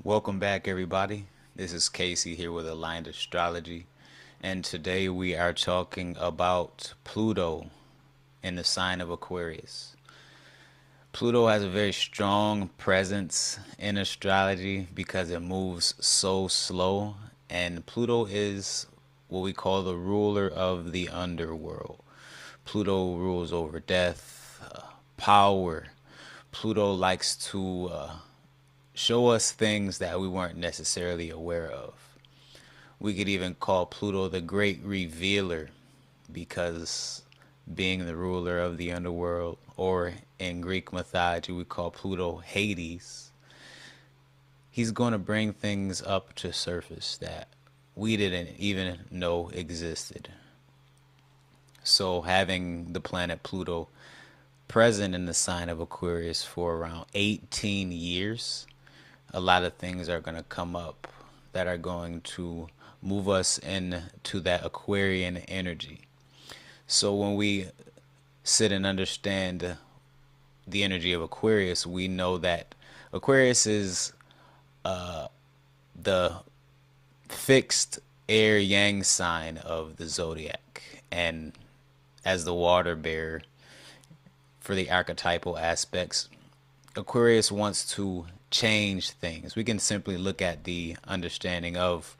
Welcome back, everybody. This is Casey here with Aligned Astrology, and today we are talking about Pluto in the sign of Aquarius. Pluto has a very strong presence in astrology because it moves so slow, and Pluto is what we call the ruler of the underworld. Pluto rules over death, power. Pluto likes to show us things that we weren't necessarily aware of. We could even call Pluto the great revealer because being the ruler of the underworld, or in Greek mythology, we call Pluto Hades, he's going to bring things up to surface that we didn't even know existed. So, having the planet Pluto present in the sign of Aquarius for around 18 years, a lot of things are going to come up that are going to move us into that Aquarian energy. So when we sit and understand the energy of Aquarius, we know that Aquarius is the fixed air yang sign of the zodiac. And as the water bearer for the archetypal aspects, Aquarius wants to change things. We can simply look at the understanding of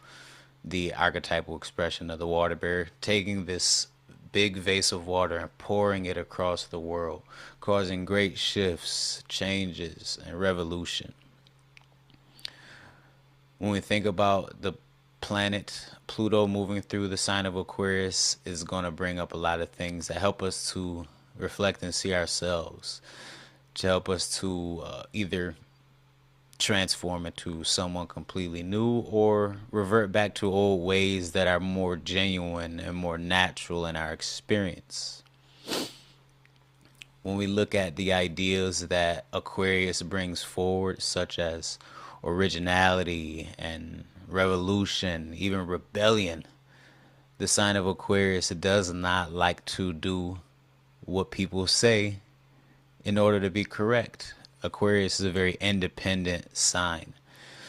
the archetypal expression of the water bearer, taking this big vase of water and pouring it across the world, causing great shifts, changes, and revolution. When we think about the planet Pluto moving through the sign of Aquarius, is going to bring up a lot of things that help us to reflect and see ourselves, to help us to either transform into someone completely new or revert back to old ways that are more genuine and more natural in our experience. When we look at the ideas that Aquarius brings forward, such as originality and revolution, even rebellion, the sign of Aquarius does not like to do what people say in order to be correct. Aquarius is a very independent sign.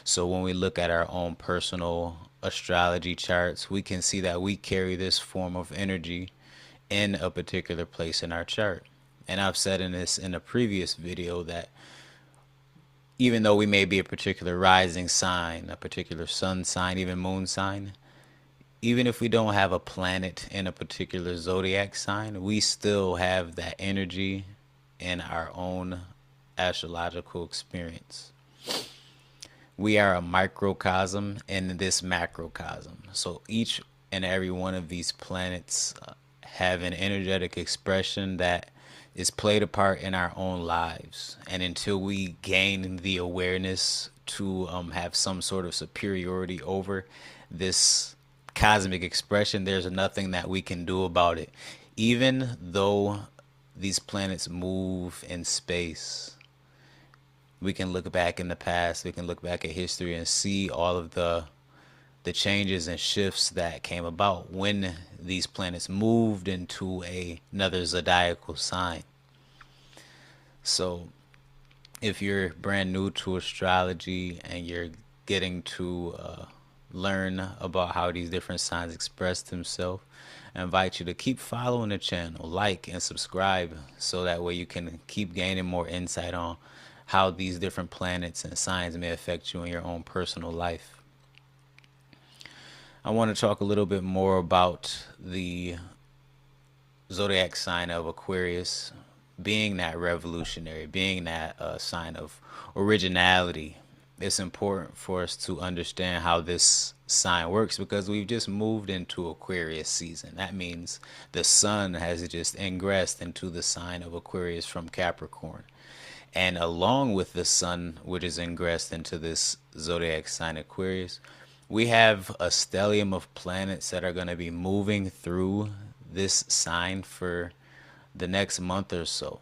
So when we look at our own personal astrology charts, we can see that we carry this form of energy in a particular place in our chart. And I've said in a previous video that even though we may be a particular rising sign, a particular sun sign, even moon sign, even if we don't have a planet in a particular zodiac sign, we still have that energy in our own astrological experience. We are a microcosm in this macrocosm. So each and every one of these planets have an energetic expression that is played a part in our own lives. And until we gain the awareness to have some sort of superiority over this cosmic expression, there's nothing that we can do about it. Even though these planets move in space, we can look back in the past, we can look back at history and see all of the changes and shifts that came about when these planets moved into another zodiacal sign. So if you're brand new to astrology and you're getting to learn about how these different signs express themselves, I invite you to keep following the channel, like and subscribe, so that way you can keep gaining more insight on how these different planets and signs may affect you in your own personal life. I want to talk a little bit more about the zodiac sign of Aquarius being that revolutionary, being that sign of originality. It's important for us to understand how this sign works because we've just moved into Aquarius season. That means the sun has just ingressed into the sign of Aquarius from Capricorn. And along with the sun, which is ingressed into this zodiac sign Aquarius, we have a stellium of planets that are going to be moving through this sign for the next month or so.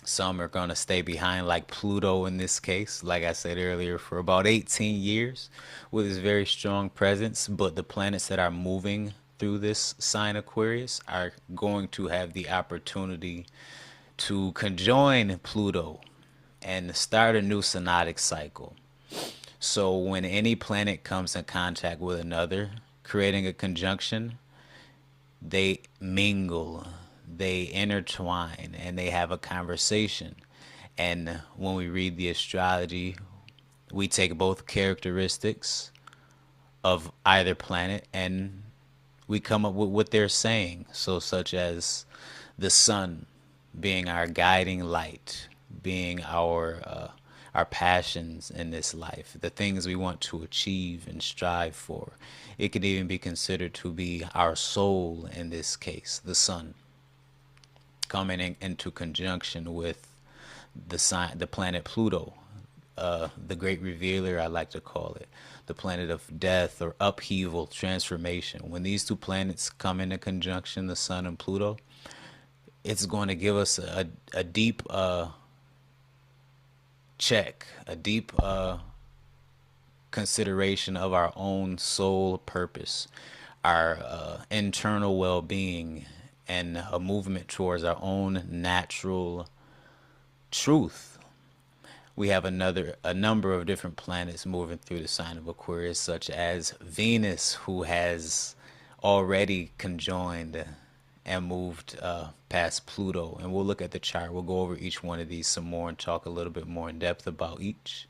Some are going to stay behind, like Pluto in this case, like I said earlier, for about 18 years with his very strong presence. But the planets that are moving through this sign Aquarius are going to have the opportunity to conjoin Pluto and start a new synodic cycle. So when any planet comes in contact with another, creating a conjunction, they mingle, they intertwine, and they have a conversation. And when we read the astrology, we take both characteristics of either planet and we come up with what they're saying. So, such as the sun being our guiding light, being our passions in this life, the things we want to achieve and strive for. It could even be considered to be our soul in this case, the sun, coming into conjunction with the planet Pluto, the great revealer, I like to call it, the planet of death or upheaval, transformation. When these two planets come into conjunction, the sun and Pluto, it's going to give us a deep check, a deep consideration of our own soul purpose, our internal well being, and a movement towards our own natural truth. We have a number of different planets moving through the sign of Aquarius, such as Venus, who has already conjoined and moved past Pluto. And we'll look at the chart. We'll go over each one of these some more and talk a little bit more in depth about each.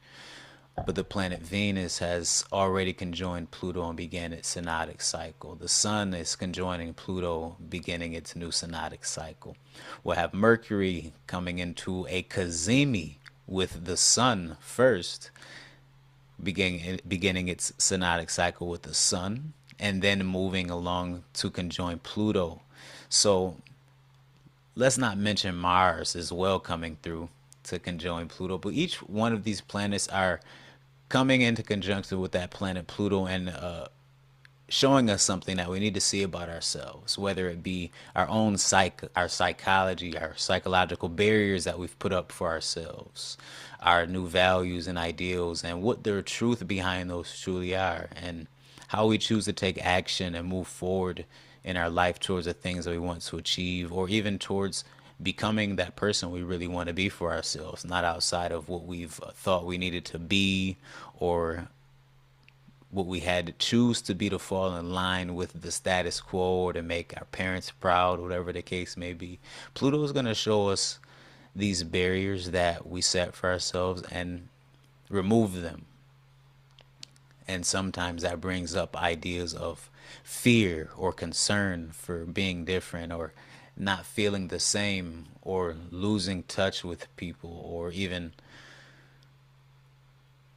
But the planet Venus has already conjoined Pluto and began its synodic cycle. The Sun is conjoining Pluto, beginning its new synodic cycle. We'll have Mercury coming into a cazimi with the Sun first, beginning its synodic cycle with the Sun, and then moving along to conjoin Pluto. So let's not mention Mars as well coming through to conjoin Pluto. But each one of these planets are coming into conjunction with that planet Pluto and showing us something that we need to see about ourselves, whether it be our own our psychology, our psychological barriers that we've put up for ourselves, our new values and ideals, and what the truth behind those truly are, and how we choose to take action and move forward in our life towards the things that we want to achieve, or even towards becoming that person we really want to be for ourselves, not outside of what we've thought we needed to be, or what we had to choose to be to fall in line with the status quo or to make our parents proud, whatever the case may be. Pluto is going to show us these barriers that we set for ourselves and remove them. And sometimes that brings up ideas of fear or concern for being different, or not feeling the same, or losing touch with people, or even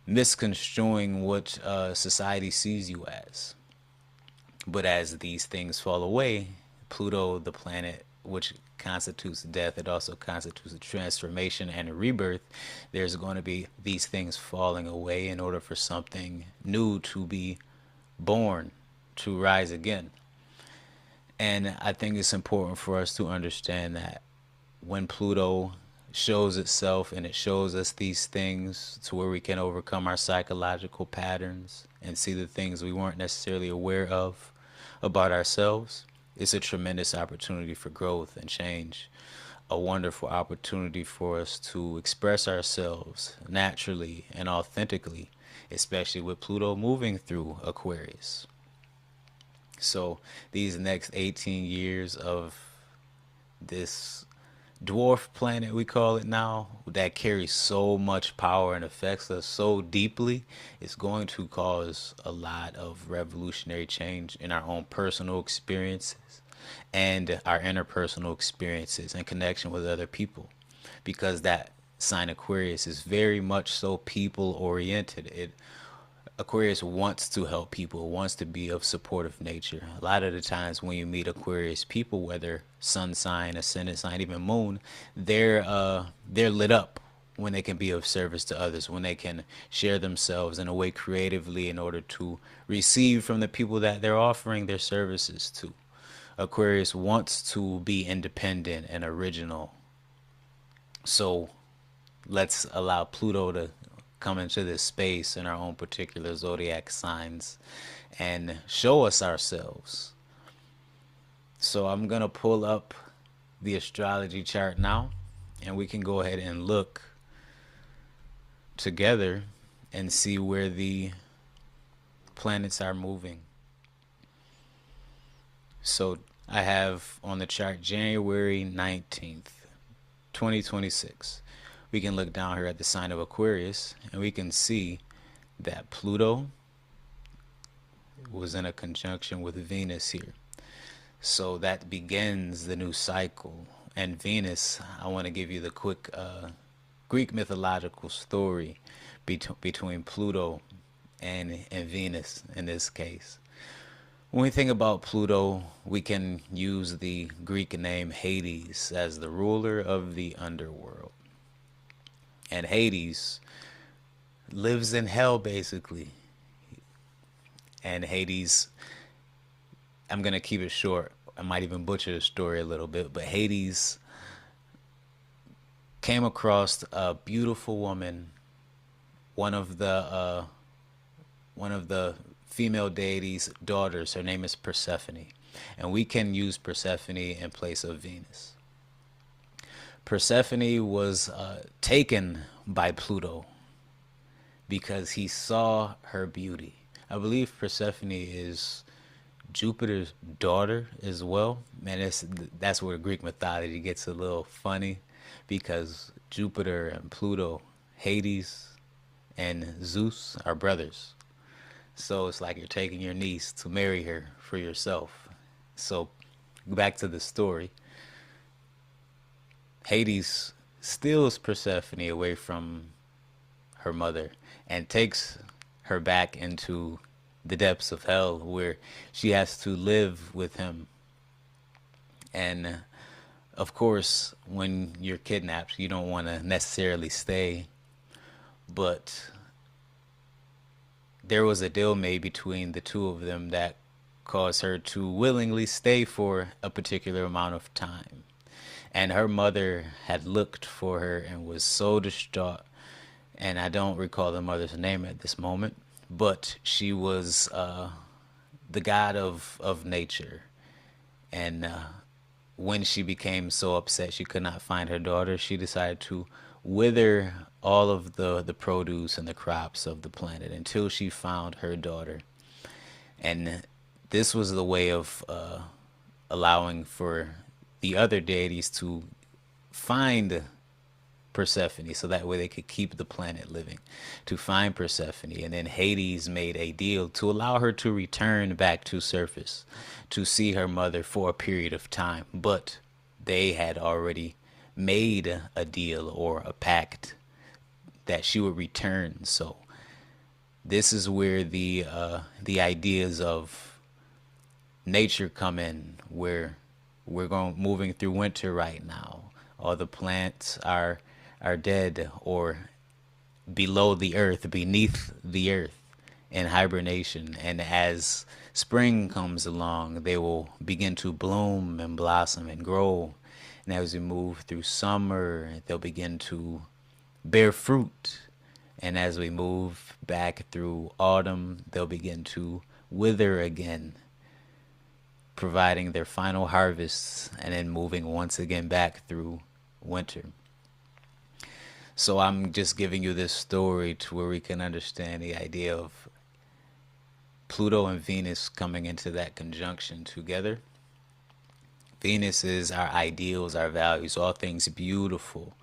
misconstruing what society sees you as. But as these things fall away, Pluto, the planet which constitutes death, it also constitutes a transformation and a rebirth. There's going to be these things falling away in order for something new to be born, to rise again. And I think it's important for us to understand that when Pluto shows itself and it shows us these things to where we can overcome our psychological patterns and see the things we weren't necessarily aware of about ourselves, it's a tremendous opportunity for growth and change, a wonderful opportunity for us to express ourselves naturally and authentically, especially with Pluto moving through Aquarius. So these next 18 years of this dwarf planet, we call it now, that carries so much power and affects us so deeply, is going to cause a lot of revolutionary change in our own personal experiences and our interpersonal experiences and connection with other people, because that sign Aquarius is very much so people oriented. Aquarius wants to help people, wants to be of supportive nature. A lot of the times when you meet Aquarius people, whether sun sign, ascendant sign, even moon, they're lit up when they can be of service to others, when they can share themselves in a way creatively in order to receive from the people that they're offering their services to. Aquarius wants to be independent and original. So let's allow Pluto to come into this space in our own particular zodiac signs and show us ourselves. So I'm going to pull up the astrology chart now, and we can go ahead and look together and see where the planets are moving. So I have on the chart January 19th, 2026. We can look down here at the sign of Aquarius and we can see that Pluto was in a conjunction with Venus here. So that begins the new cycle. And Venus, I want to give you the quick Greek mythological story between Pluto and Venus in this case. When we think about Pluto, we can use the Greek name Hades as the ruler of the underworld. And Hades lives in hell basically. And Hades, I'm going to keep it short. I might even butcher the story a little bit, but Hades came across a beautiful woman, one of the female deities' daughters. Her name is Persephone, and we can use Persephone in place of Venus. Persephone was taken by Pluto because he saw her beauty. I believe Persephone is Jupiter's daughter as well. Man, that's where Greek mythology gets a little funny, because Jupiter and Pluto, Hades and Zeus are brothers. So it's like you're taking your niece to marry her for yourself. So back to the story. Hades steals Persephone away from her mother and takes her back into the depths of hell, where she has to live with him. And of course, when you're kidnapped, you don't want to necessarily stay, but there was a deal made between the two of them that caused her to willingly stay for a particular amount of time. And her mother had looked for her and was so distraught. And I don't recall the mother's name at this moment, but she was the god of nature. And when she became so upset she could not find her daughter, she decided to wither all of the produce and the crops of the planet until she found her daughter. And this was the way of allowing for the other deities to find Persephone, so that way they could keep the planet living, to find Persephone. And then Hades made a deal to allow her to return back to surface to see her mother for a period of time. But they had already made a deal or a pact that she would return. So this is where the ideas of nature come in, where we're moving through winter right now. All the plants are dead or below the earth, beneath the earth, in hibernation. And as spring comes along, they will begin to bloom and blossom and grow. And as we move through summer, they'll begin to bear fruit. And as we move back through autumn, they'll begin to wither again, providing their final harvests, and then moving once again back through winter. So I'm just giving you this story to where we can understand the idea of Pluto and Venus coming into that conjunction together. Venus is our ideals, our values, all things beautiful.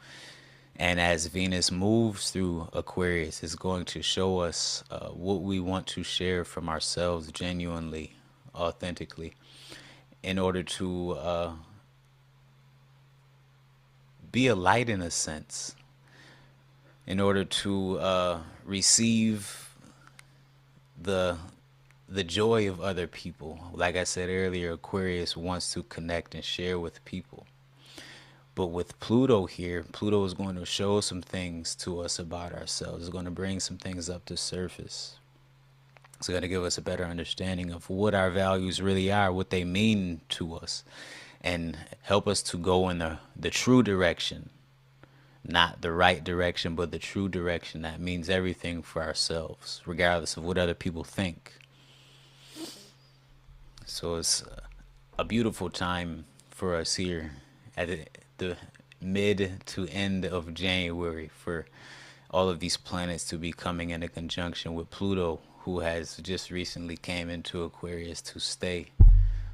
And as Venus moves through Aquarius, it's going to show us what we want to share from ourselves genuinely, authentically, in order to be a light in a sense, in order to receive the joy of other people. Like I said earlier, Aquarius wants to connect and share with people. But with Pluto here, Pluto is going to show some things to us about ourselves. It's going to bring some things up to surface. It's going to give us a better understanding of what our values really are, what they mean to us, and help us to go in the true direction. Not the right direction, but the true direction that means everything for ourselves, regardless of what other people think. So it's a beautiful time for us here at the mid to end of January for all of these planets to be coming into conjunction with Pluto, who has just recently came into Aquarius to stay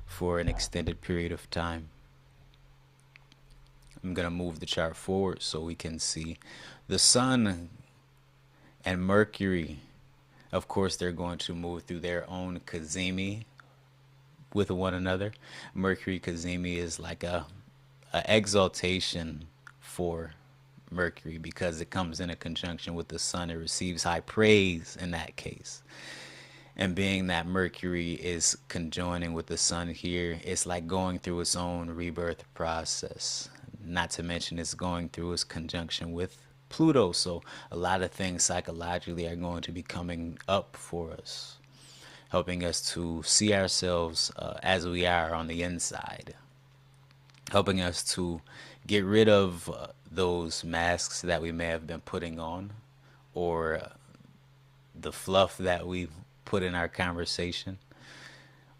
for an extended period of time. I'm going to move the chart forward so we can see the sun and Mercury. Of course, they're going to move through their own cazimi with one another. Mercury cazimi is like a exaltation for Mercury because it comes in a conjunction with the sun. It receives high praise in that case. And being that Mercury is conjoining with the sun here, it's like going through its own rebirth process. Not to mention it's going through its conjunction with Pluto. So a lot of things psychologically are going to be coming up for us, helping us to see ourselves as we are on the inside, helping us to get rid of those masks that we may have been putting on, or the fluff that we put in our conversation.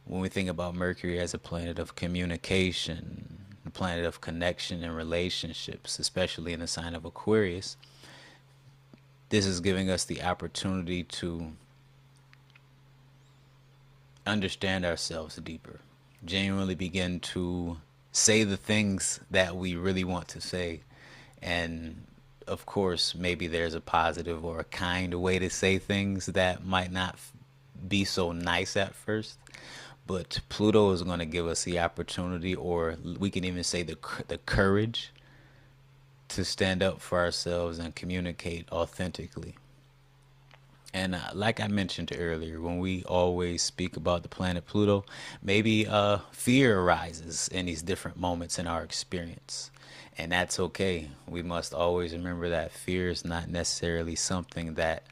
When we think about Mercury as a planet of communication, a planet of connection and relationships, especially in the sign of Aquarius, this is giving us the opportunity to understand ourselves deeper, genuinely begin to say the things that we really want to say. And of course, maybe there's a positive or a kind way to say things that might not be so nice at first. But Pluto is going to give us the opportunity, or we can even say the courage, to stand up for ourselves and communicate authentically. And like I mentioned earlier, when we always speak about the planet Pluto, maybe fear arises in these different moments in our experience. And that's okay. We must always remember that fear is not necessarily something that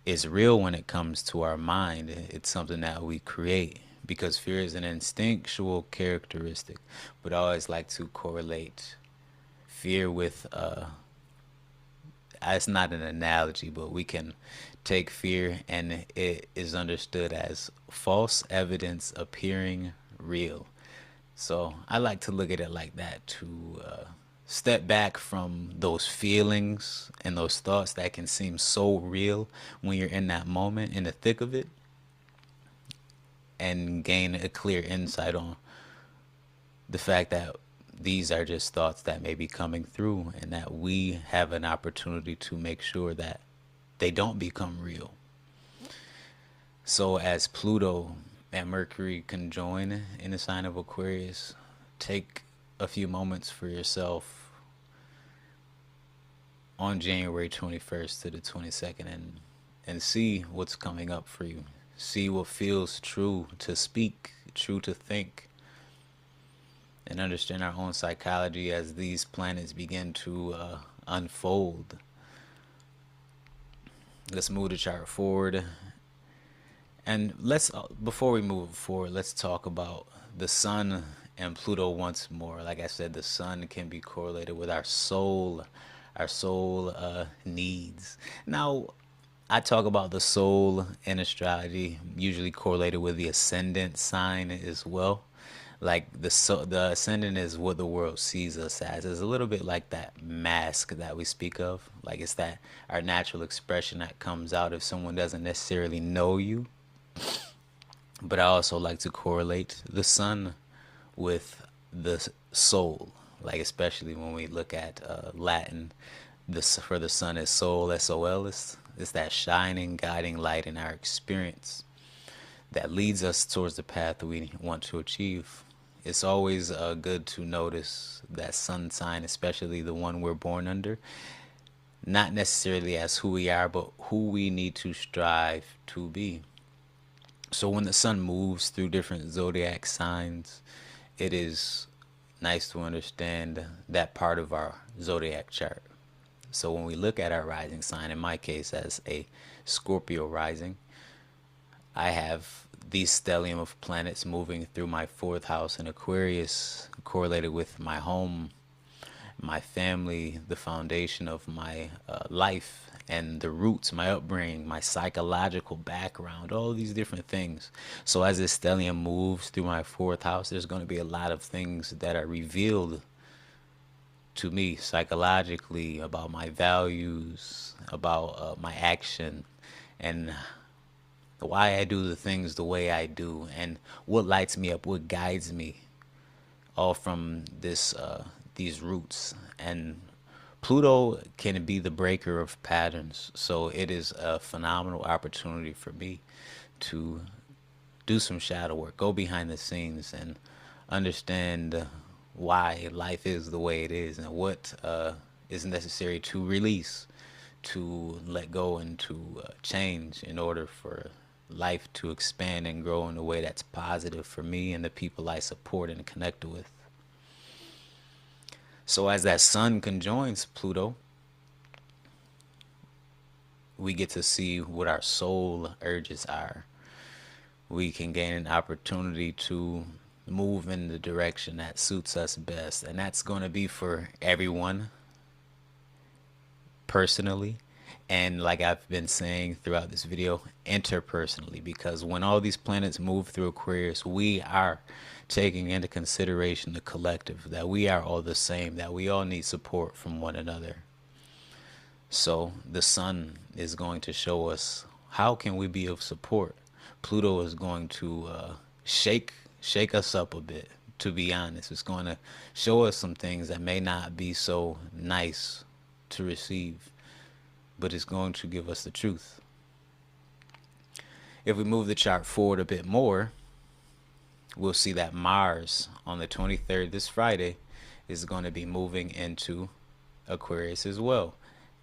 is real when it comes to our mind. It's something that we create, because fear is an instinctual characteristic. But I always like to correlate fear with it's not an analogy, but we can take fear and it is understood as false evidence appearing real. So I like to look at it like that, to step back from those feelings and those thoughts that can seem so real when you're in that moment, in the thick of it, and gain a clear insight on the fact that these are just thoughts that may be coming through, and that we have an opportunity to make sure that they don't become real. So as Pluto and Mercury conjoin in the sign of Aquarius, take a few moments for yourself on January 21st to the 22nd, and see what's coming up for you. See what feels true to speak, true to think, and understand our own psychology as these planets begin to unfold. Let's move the chart forward. And let's, before we move forward, let's talk about the sun and Pluto once more. Like I said, the sun can be correlated with our soul needs. Now, I talk about the soul in astrology, usually correlated with the ascendant sign as well. Like the ascendant is what the world sees us as. It's a little bit like that mask that we speak of. Like, it's that our natural expression that comes out if someone doesn't necessarily know you. But I also like to correlate the sun with the soul. Like, especially when we look at Latin, for the sun is soul, S-O-L. It's that shining, guiding light in our experience that leads us towards the path we want to achieve. It's always good to notice that sun sign, especially the one we're born under, not necessarily as who we are, but who we need to strive to be. So when the sun moves through different zodiac signs, it is nice to understand that part of our zodiac chart. So when we look at our rising sign, in my case as a Scorpio rising, I have these stellium of planets moving through my fourth house in Aquarius, correlated with my home, my family, the foundation of my life, and the roots, my upbringing, my psychological background, all of these different things. So as this stellium moves through my fourth house, there's going to be a lot of things that are revealed to me psychologically, about my values, about my action, and why I do the things the way I do, and what lights me up, what guides me, all from these roots. And Pluto can be the breaker of patterns, so it is a phenomenal opportunity for me to do some shadow work, go behind the scenes, and understand why life is the way it is, and what is necessary to release, to let go, and to change in order for life to expand and grow in a way that's positive for me and the people I support and connect with. So as that sun conjoins Pluto, we get to see what our soul urges are. We can gain an opportunity to move in the direction that suits us best. And that's going to be for everyone personally. And like I've been saying throughout this video, interpersonally, because when all these planets move through Aquarius, we are taking into consideration the collective, that we are all the same, that we all need support from one another. So the sun is going to show us how can we be of support. Pluto is going to shake us up a bit, to be honest. It's going to show us some things that may not be so nice to receive, but it's going to give us the truth. If we move the chart forward a bit more, we'll see that Mars on the 23rd, this Friday, is going to be moving into Aquarius as well.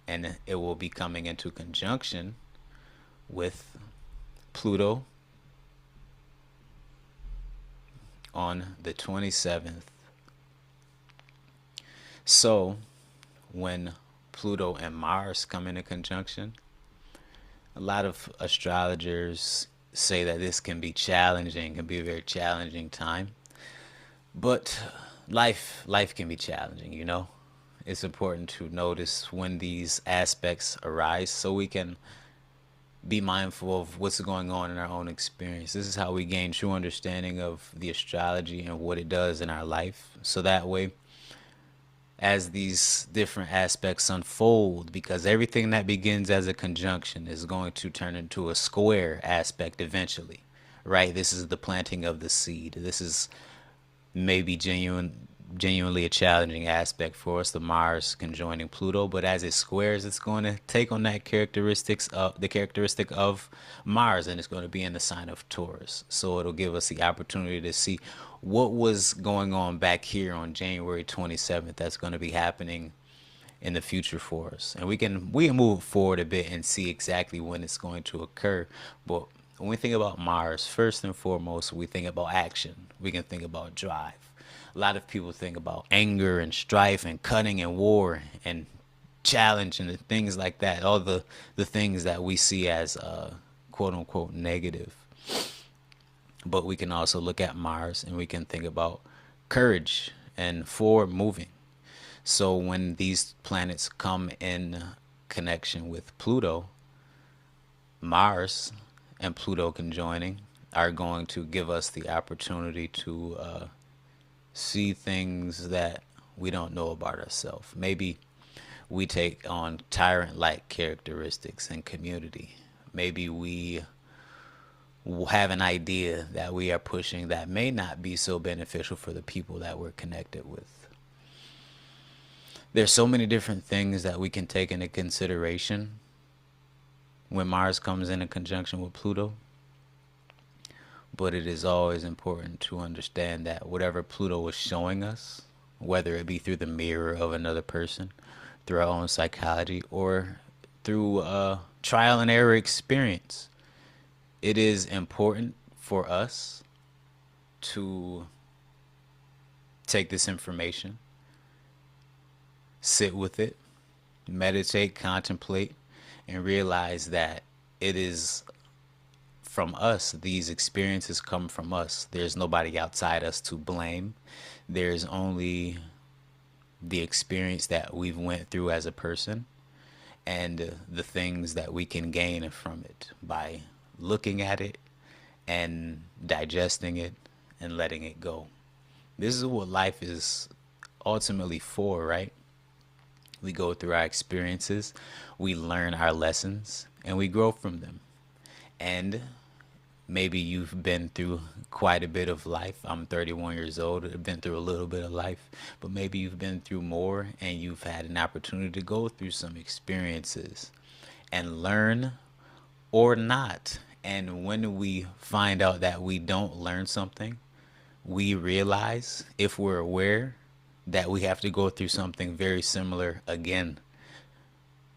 And it will be coming into conjunction with Pluto on the 27th. So when Pluto and Mars come into conjunction, a lot of astrologers say that this can be challenging, can be a very challenging time. But life can be challenging, you know. It's important to notice when these aspects arise so we can be mindful of what's going on in our own experience. This is how we gain true understanding of the astrology and what it does in our life. So that way, as these different aspects unfold, because everything that begins as a conjunction is going to turn into a square aspect eventually, right? This is the planting of the seed. This is maybe genuinely a challenging aspect for us, the Mars conjoining Pluto, but as it squares, it's going to take on that the characteristic of Mars, and it's going to be in the sign of Taurus. So it'll give us the opportunity to see what was going on back here on January 27th that's going to be happening in the future for us. And we can move forward a bit and see exactly when it's going to occur. But when we think about Mars, first and foremost, we think about action. We can think about drive. A lot of people think about anger and strife and cutting and war and challenge and things like that. All the things that we see as quote unquote negative. But we can also look at Mars and we can think about courage and forward moving. So when these planets come in connection with Pluto, Mars and Pluto conjoining are going to give us the opportunity to see things that we don't know about ourselves. Maybe we take on tyrant-like characteristics in community. Maybe we have an idea that we are pushing that may not be so beneficial for the people that we're connected with. There's so many different things that we can take into consideration when Mars comes in conjunction with Pluto. But it is always important to understand that whatever Pluto is showing us, whether it be through the mirror of another person, through our own psychology, or through a trial and error experience, it is important for us to take this information, sit with it, meditate, contemplate, and realize that it is from us. These experiences come from us. There's nobody outside us to blame. There's only the experience that we've went through as a person and the things that we can gain from it by looking at it and digesting it and letting it go. This is what life is ultimately for, right? We go through our experiences, we learn our lessons, and we grow from them. And maybe you've been through quite a bit of life. I'm 31 years old. I've been through a little bit of life, but maybe you've been through more and you've had an opportunity to go through some experiences and learn or not. And when we find out that we don't learn something, we realize, if we're aware, that we have to go through something very similar again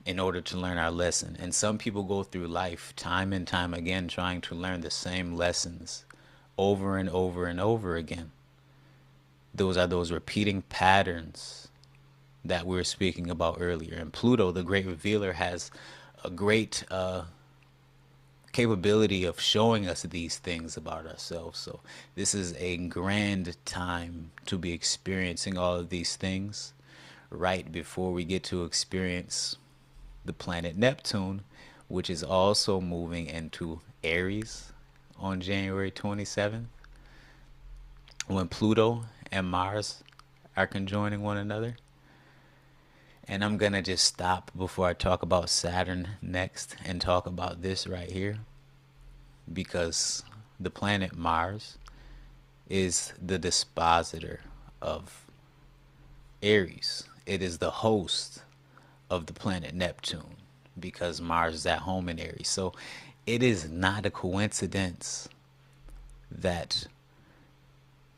in order to learn our lesson. And some people go through life time and time again trying to learn the same lessons over and over and over again. Those are those repeating patterns that we were speaking about earlier. And Pluto, the great revealer, has a great capability of showing us these things about ourselves. So this is a grand time to be experiencing all of these things right before we get to experience the planet Neptune, which is also moving into Aries on January 27th, when Pluto and Mars are conjoining one another. And I'm going to just stop before I talk about Saturn next and talk about this right here, because the planet Mars is the dispositor of Aries. It is the host of the planet Neptune, because Mars is at home in Aries. So it is not a coincidence that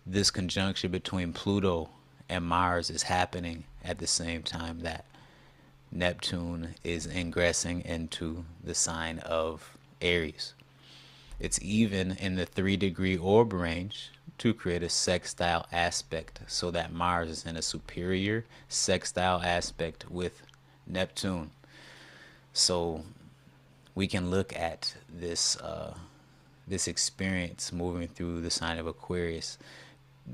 this conjunction between Pluto and Mars is happening at the same time that Neptune is ingressing into the sign of Aries. It's even in the 3-degree orb range to create a sextile aspect, so that Mars is in a superior sextile aspect with Neptune. So we can look at this this experience moving through the sign of Aquarius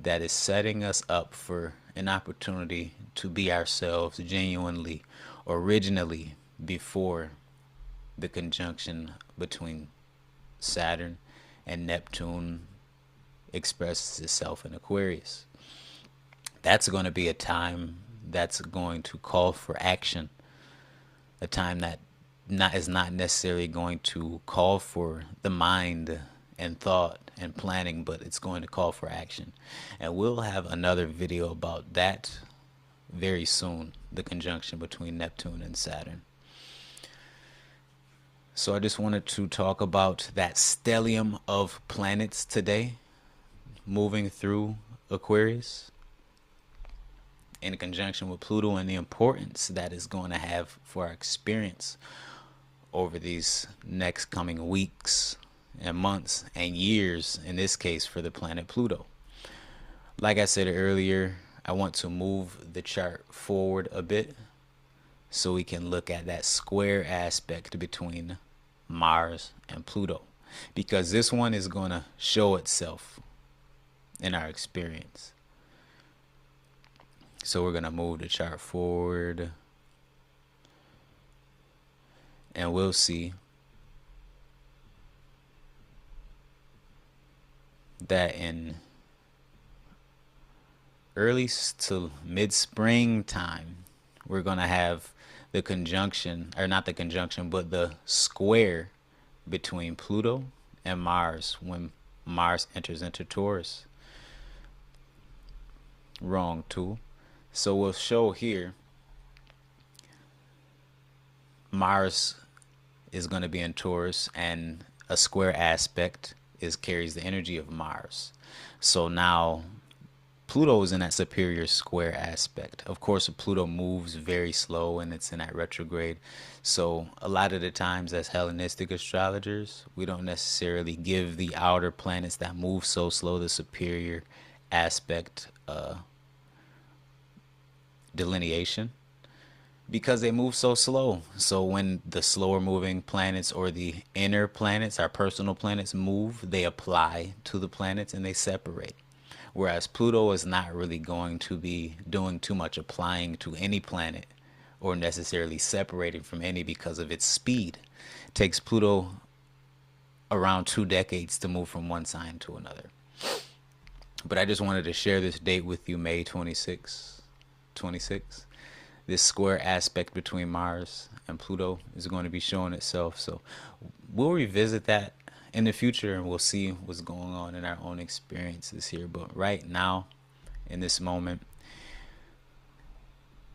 that is setting us up for an opportunity to be ourselves genuinely, originally, before the conjunction between Saturn and Neptune expresses itself in Aquarius. That's going to be a time that's going to call for action, a time that is not necessarily going to call for the mind and thought and planning, but it's going to call for action. And we'll have another video about that very soon, the conjunction between Neptune and Saturn. So I just wanted to talk about that stellium of planets today moving through Aquarius in conjunction with Pluto, and the importance that is going to have for our experience over these next coming weeks and months and years, in this case for the planet Pluto. Like I said earlier, I want to move the chart forward a bit so we can look at that square aspect between Mars and Pluto, because this one is going to show itself in our experience. So we're going to move the chart forward, and we'll see that in early to mid-spring time, we're going to have the conjunction, or not the conjunction, but the square between Pluto and Mars when Mars enters into Taurus. Wrong tool. So we'll show here Mars is going to be in Taurus, and a square aspect carries the energy of Mars. So now Pluto is in that superior square aspect. Of course, Pluto moves very slow and it's in that retrograde. So a lot of the times as Hellenistic astrologers, we don't necessarily give the outer planets that move so slow the superior aspect delineation, because they move so slow. So when the slower moving planets or the inner planets, our personal planets, move, they apply to the planets and they separate. Whereas Pluto is not really going to be doing too much applying to any planet or necessarily separating from any because of its speed. It takes Pluto around 2 decades to move from one sign to another. But I just wanted to share this date with you, May 26, this square aspect between Mars and Pluto is going to be showing itself. So we'll revisit that in the future and we'll see what's going on in our own experiences here. But right now, in this moment,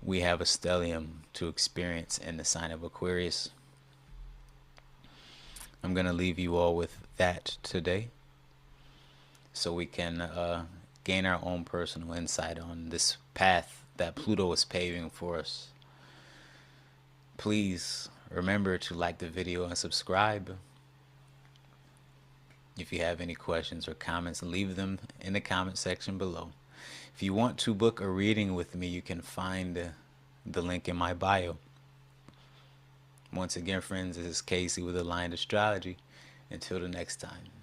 we have a stellium to experience in the sign of Aquarius. I'm going to leave you all with that today so we can gain our own personal insight on this path that Pluto is paving for us. Please remember to like the video and subscribe. If you have any questions or comments, leave them in the comment section below. If you want to book a reading with me, you can find the link in my bio. Once again, friends, this is Casey with Aligned Astrology. Until the next time.